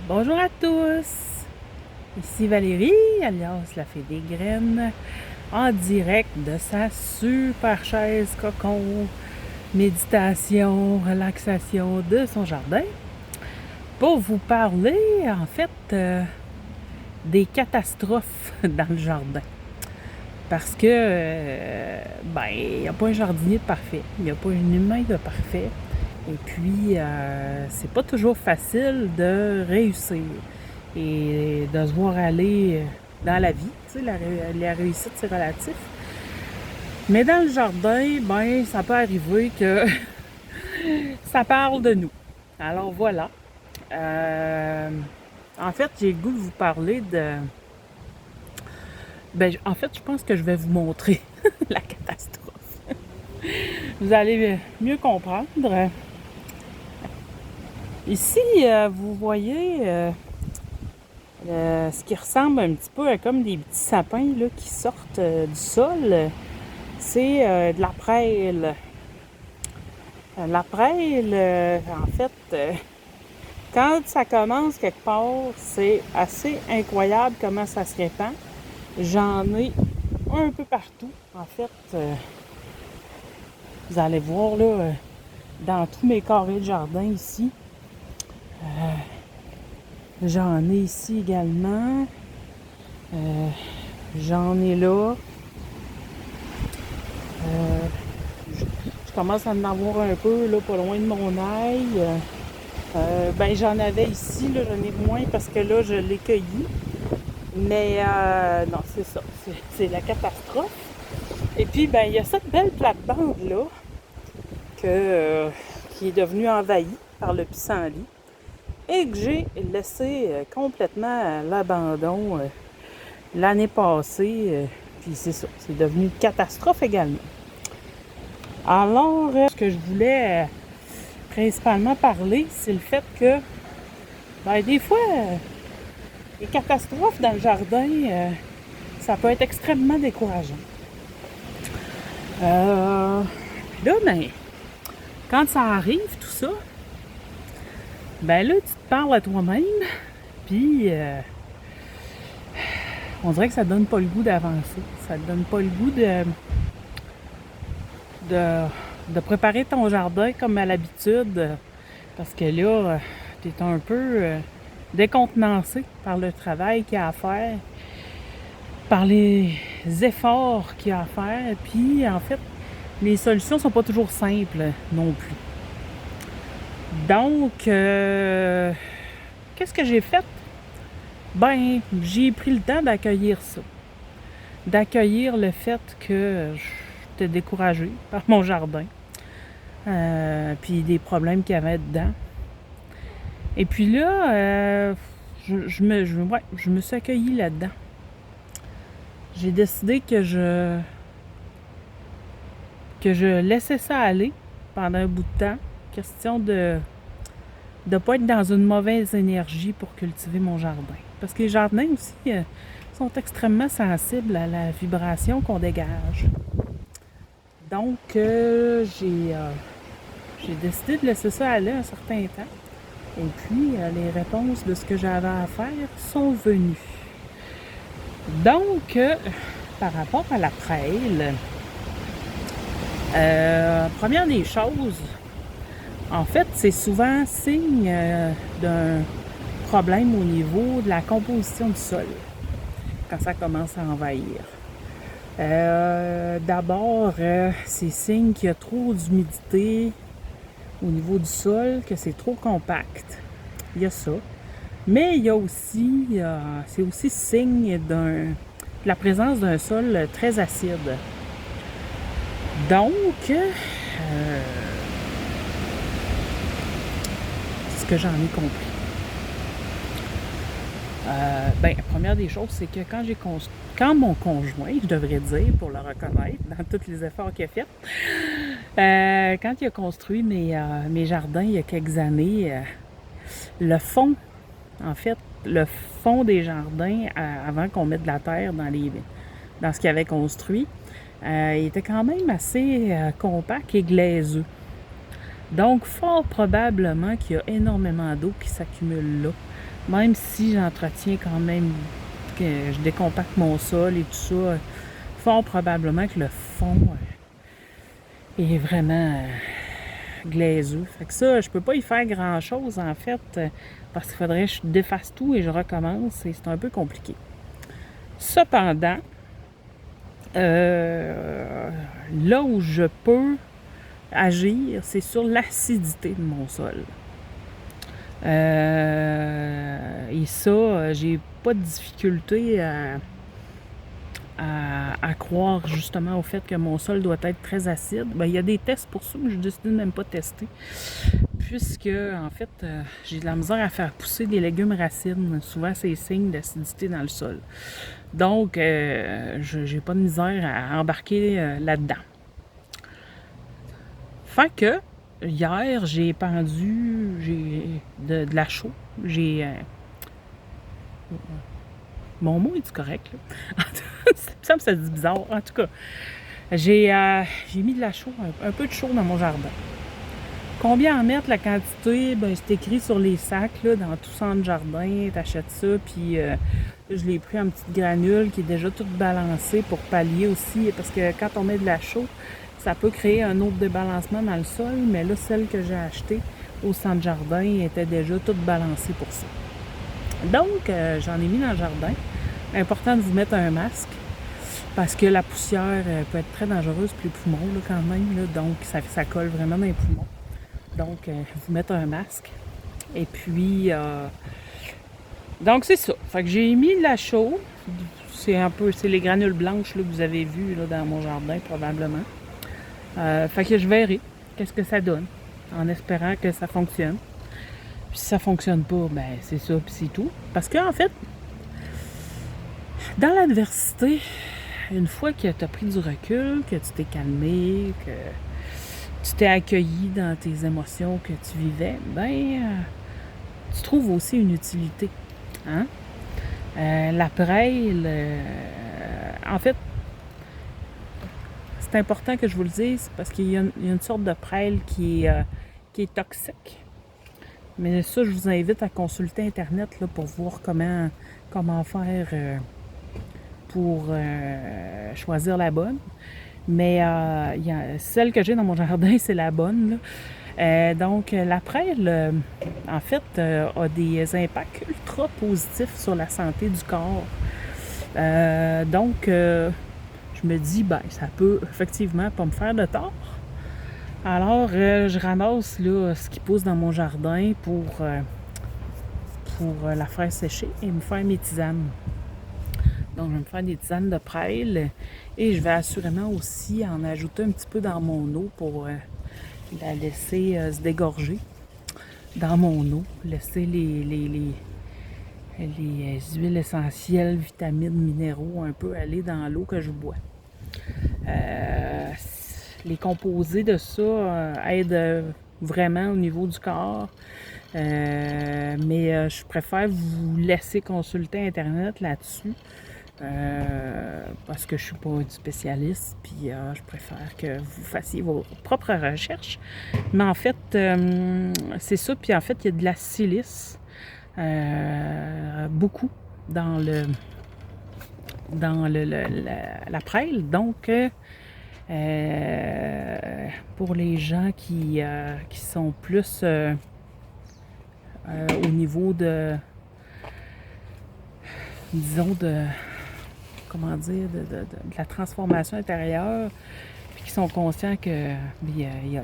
Bonjour à tous, ici Valérie, alias la Fée des Graines, en direct de sa super chaise cocon, méditation, relaxation de son jardin, pour vous parler en fait des catastrophes dans le jardin. Parce que, il n'y a pas un jardinier de parfait, il n'y a pas un humain de parfait. Et puis, c'est pas toujours facile de réussir et de se voir aller dans la vie. Tu sais, la réussite, c'est relatif. Mais dans le jardin, ça peut arriver que ça parle de nous. Alors voilà. En fait, j'ai le goût de vous parler de... en fait, je pense que je vais vous montrer la catastrophe. Vous allez mieux comprendre. Ici, vous voyez ce qui ressemble un petit peu à comme des petits sapins là, qui sortent du sol. C'est de la prêle. La prêle, en fait, quand ça commence quelque part, c'est assez incroyable comment ça se répand. J'en ai un peu partout. En fait, vous allez voir là, dans tous mes carrés de jardin ici. J'en ai ici également. J'en ai là. Je commence à en avoir un peu là, pas loin de mon ail. J'en avais ici, là, j'en ai moins parce que là, je l'ai cueilli. Mais non, c'est ça. C'est la catastrophe. Et puis, il y a cette belle plate-bande-là qui est devenue envahie par le pissenlit et que j'ai laissé complètement à l'abandon l'année passée. Puis c'est ça, c'est devenu une catastrophe également. Alors, ce que je voulais principalement parler, c'est le fait que, des fois, les catastrophes dans le jardin, ça peut être extrêmement décourageant. Là, quand ça arrive, tout ça, là, tu te parles à toi-même, puis on dirait que ça te donne pas le goût d'avancer. Ça te donne pas le goût de préparer ton jardin comme à l'habitude, parce que là, tu es un peu décontenancé par le travail qu'il y a à faire, par les efforts qu'il y a à faire, puis en fait, les solutions sont pas toujours simples non plus. Donc, qu'est-ce que j'ai fait? J'ai pris le temps d'accueillir ça. D'accueillir le fait que j'étais découragée par mon jardin. Puis des problèmes qu'il y avait dedans. Et puis là, je me suis accueillie là-dedans. J'ai décidé que je laissais ça aller pendant un bout de temps. Question de ne pas être dans une mauvaise énergie pour cultiver mon jardin. Parce que les jardins aussi sont extrêmement sensibles à la vibration qu'on dégage. Donc, j'ai décidé de laisser ça aller un certain temps. Et puis, les réponses de ce que j'avais à faire sont venues. Donc, par rapport à la prêle, première des choses, en fait, c'est souvent signe d'un problème au niveau de la composition du sol, quand ça commence à envahir. D'abord, c'est signe qu'il y a trop d'humidité au niveau du sol, que c'est trop compact. Il y a ça. Mais il y a aussi, c'est aussi signe de la présence d'un sol très acide. Donc, ce que j'en ai compris. La première des choses, c'est que quand mon conjoint, je devrais dire, pour le reconnaître, dans tous les efforts qu'il a fait, quand il a construit mes jardins il y a quelques années, le fond des jardins, avant qu'on mette de la terre dans ce qu'il avait construit, il était quand même assez compact et glaiseux. Donc, fort probablement qu'il y a énormément d'eau qui s'accumule là Même si j'entretiens quand même, que je décompacte mon sol et tout ça, fort probablement que le fond est vraiment glaiseux. Fait que ça, je peux pas y faire grand-chose, en fait, parce qu'il faudrait que je défasse tout et je recommence, et c'est un peu compliqué. Cependant, là où je peux agir, c'est sur l'acidité de mon sol. Et ça, j'ai pas de difficulté à croire justement au fait que mon sol doit être très acide. Ben, il y a des tests pour ça, mais je décide de même pas tester. Puisque, en fait, j'ai de la misère à faire pousser des légumes racines. Souvent, c'est signe d'acidité dans le sol. Donc, j'ai pas de misère à embarquer là-dedans. Fait que, hier, j'ai pendu de la chaux. Mon mot est-tu correct, là? Ça me dit bizarre. En tout cas, j'ai mis de la chaux, un peu de chaux dans mon jardin. Combien en mettre, la quantité? Ben, c'est écrit sur les sacs, là, dans tout centre jardin. T'achètes ça, puis je l'ai pris en petite granule qui est déjà toute balancée pour pallier aussi. Parce que quand on met de la chaux, ça peut créer un autre débalancement dans le sol. Mais là, celle que j'ai achetée au centre jardin était déjà toute balancée pour ça. Donc, j'en ai mis dans le jardin. Important de vous mettre un masque parce que la poussière peut être très dangereuse pour les poumons là, quand même. Là, donc, ça colle vraiment dans les poumons. Donc, vous mettre un masque. Et puis, donc c'est ça. Fait que j'ai mis de la chaux. C'est les granules blanches là, que vous avez vues là, dans mon jardin probablement. Fait que je verrai qu'est-ce que ça donne en espérant que ça fonctionne. Puis si ça fonctionne pas, ben c'est ça, puis c'est tout. Parce qu'en fait, dans l'adversité, une fois que tu as pris du recul, que tu t'es calmé, que tu t'es accueilli dans tes émotions que tu vivais, ben tu trouves aussi une utilité. Hein? La prêle, en fait, c'est important que je vous le dise parce qu'il y a une sorte de prêle qui est toxique. Mais ça, je vous invite à consulter Internet là, pour voir comment faire pour choisir la bonne. Mais celle que j'ai dans mon jardin, c'est la bonne. Là. Donc, la prêle, en fait, a des impacts ultra positifs sur la santé du corps. Donc, je me dis, ben, ça peut effectivement pas me faire de tort. Alors, je ramasse là, ce qui pousse dans mon jardin pour la faire sécher et me faire mes tisanes. Donc, je vais me faire des tisanes de prêle et je vais assurément aussi en ajouter un petit peu dans mon eau pour la laisser se dégorger dans mon eau. Laisser les huiles essentielles, vitamines, minéraux un peu aller dans l'eau que je bois. Les composés de ça aident vraiment au niveau du corps. Mais je préfère vous laisser consulter Internet là-dessus. Parce que je suis pas une spécialiste, puis je préfère que vous fassiez vos propres recherches. Mais en fait, c'est ça. Puis en fait, il y a de la silice, beaucoup dans la prêle. Donc, pour les gens qui sont plus au niveau de, disons, comment dire, de la transformation intérieure, puis qui sont conscients que il y a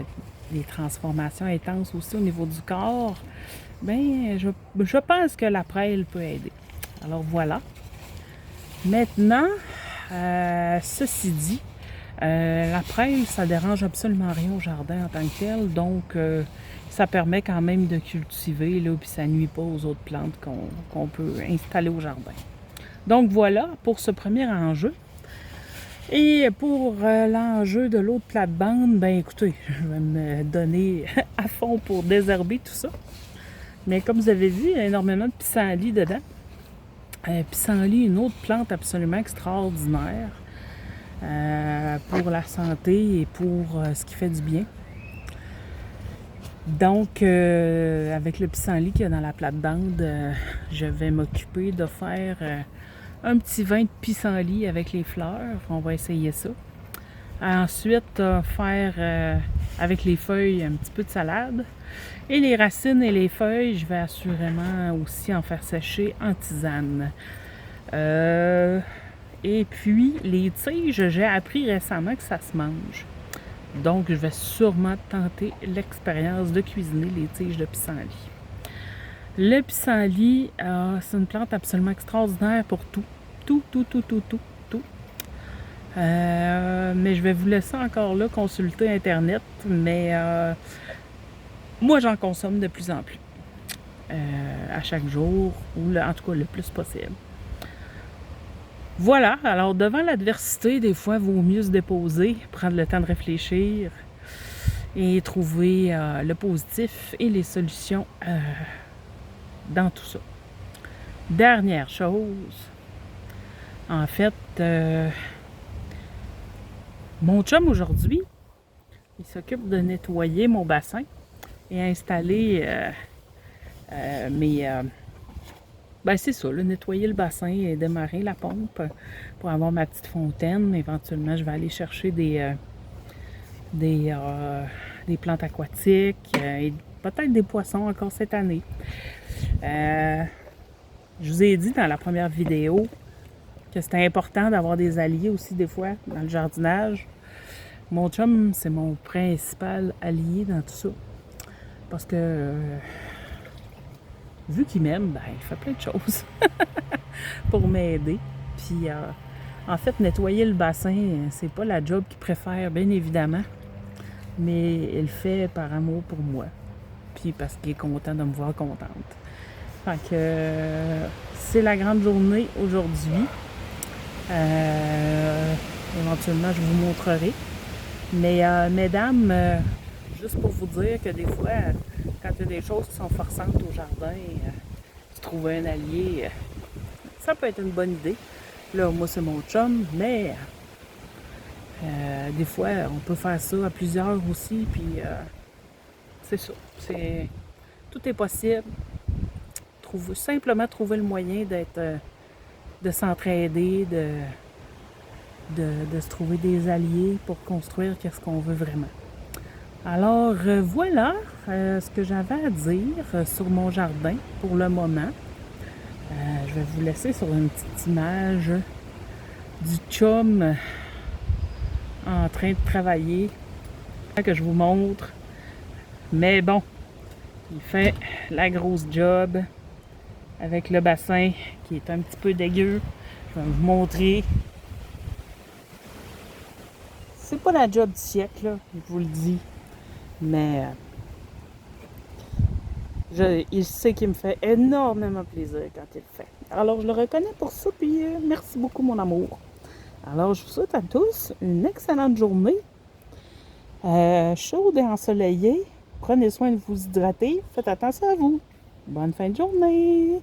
des transformations intenses aussi au niveau du corps, bien, je pense que la prêle peut aider. Alors voilà. Maintenant, ceci dit, la prêle, ça dérange absolument rien au jardin en tant que tel, donc ça permet quand même de cultiver, là, puis ça nuit pas aux autres plantes qu'on peut installer au jardin. Donc voilà pour ce premier enjeu. Et pour l'enjeu de l'autre plate-bande, ben écoutez, je vais me donner à fond pour désherber tout ça. Mais comme vous avez vu, il y a énormément de pissenlit dedans. Pissenlit, une autre plante absolument extraordinaire pour la santé et pour ce qui fait du bien. Donc, avec le pissenlit qu'il y a dans la plate-bande, je vais m'occuper de faire un petit vin de pissenlit avec les fleurs. On va essayer ça. Ensuite, faire avec les feuilles un petit peu de salade. Et les racines et les feuilles, je vais assurément aussi en faire sécher en tisane. Et puis, les tiges, j'ai appris récemment que ça se mange. Donc, je vais sûrement tenter l'expérience de cuisiner les tiges de pissenlit. Le pissenlit, c'est une plante absolument extraordinaire pour tout. Tout. Mais je vais vous laisser encore là consulter Internet. Mais moi, j'en consomme de plus en plus. À chaque jour, ou en tout cas le plus possible. Voilà, alors devant l'adversité, des fois, il vaut mieux se déposer, prendre le temps de réfléchir et trouver le positif et les solutions dans tout ça. Dernière chose, en fait, mon chum aujourd'hui, il s'occupe de nettoyer mon bassin et installer ben c'est ça, nettoyer le bassin et démarrer la pompe pour avoir ma petite fontaine. Éventuellement, je vais aller chercher des plantes aquatiques et peut-être des poissons encore cette année. Je vous ai dit dans la première vidéo que c'était important d'avoir des alliés aussi des fois dans le jardinage. Mon chum, c'est mon principal allié dans tout ça. Parce que vu qu'il m'aime, ben, il fait plein de choses pour m'aider. Puis, en fait, nettoyer le bassin, c'est pas la job qu'il préfère, bien évidemment. Mais il le fait par amour pour moi. Puis parce qu'il est content de me voir contente. Fait que c'est la grande journée aujourd'hui. Éventuellement, je vous montrerai. Mais mesdames, juste pour vous dire que des fois, quand il y a des choses qui sont forçantes au jardin, se trouver un allié, ça peut être une bonne idée. Là, moi, c'est mon chum, mais des fois, on peut faire ça à plusieurs aussi, puis c'est ça. Tout est possible. Simplement trouver le moyen de s'entraider, de se trouver des alliés pour construire qu'est-ce qu'on veut vraiment. Alors voilà ce que j'avais à dire sur mon jardin pour le moment. Je vais vous laisser sur une petite image du chum en train de travailler que je vous montre. Mais bon, il fait la grosse job avec le bassin qui est un petit peu dégueu. Je vais vous montrer. C'est pas la job du siècle, là, je vous le dis. Mais il sait qu'il me fait énormément plaisir quand il le fait. Alors, je le reconnais pour ça, puis merci beaucoup, mon amour. Alors, je vous souhaite à tous une excellente journée, chaude et ensoleillée. Prenez soin de vous hydrater. Faites attention à vous. Bonne fin de journée!